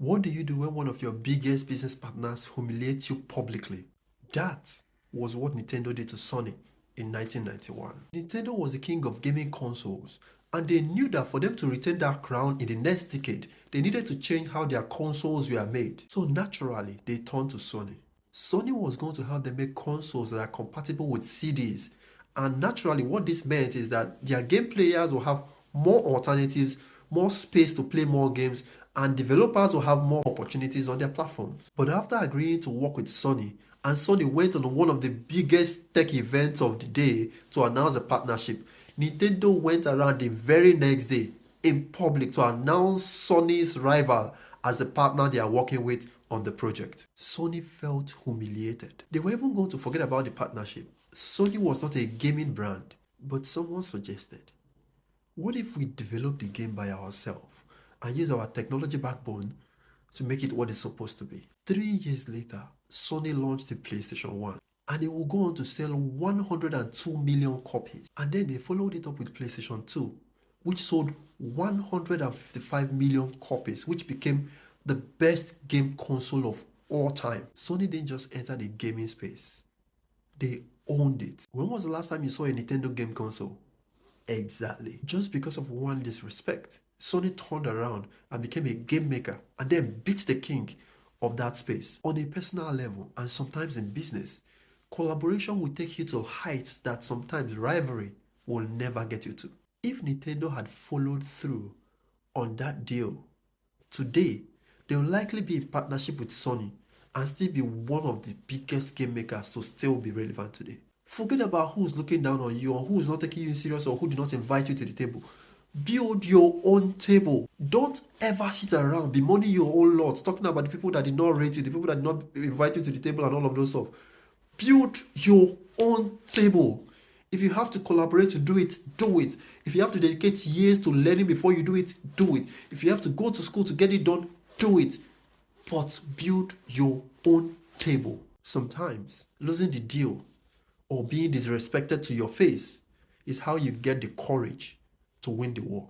What do you do when one of your biggest business partners humiliates you publicly? That was what Nintendo did to Sony in 1991. Nintendo was the king of gaming consoles, and they knew that for them to retain that crown in the next decade, they needed to change how their consoles were made. So naturally, they turned to Sony. Sony was going to help them make consoles that are compatible with CDs. And naturally, what this meant is that their game players will have more alternatives, more space to play more games, and developers will have more opportunities on their platforms. But after agreeing to work with Sony, and Sony went on one of the biggest tech events of the day to announce a partnership, Nintendo went around the very next day in public to announce Sony's rival as the partner they are working with on the project. Sony felt humiliated. They were even going to forget about the partnership. Sony was not a gaming brand, but someone suggested, what if we develop the game by ourselves and use our technology backbone to make it what it's supposed to be? 3 years later, Sony launched the PlayStation 1, and it will go on to sell 102 million copies. And then they followed it up with PlayStation 2, which sold 155 million copies, which became the best game console of all time. Sony didn't just enter the gaming space, they owned it. When was the last time you saw a Nintendo game console? Exactly. Just because of one disrespect, Sony turned around and became a game maker and then beat the king of that space. On a personal level and sometimes in business, collaboration will take you to heights that sometimes rivalry will never get you to. If Nintendo had followed through on that deal, today they will likely be in partnership with Sony and still be one of the biggest game makers to still be relevant today. Forget about who's looking down on you or who's not taking you serious or who did not invite you to the table. Build your own table. Don't ever sit around bemoaning your own lot, talking about the people that did not rate you, the people that did not invite you to the table and all of those stuff. Build your own table. If you have to collaborate to do it, do it. If you have to dedicate years to learning before you do it, do it. If you have to go to school to get it done, do it. But build your own table. Sometimes losing the deal or being disrespected to your face is how you get the courage to win the war.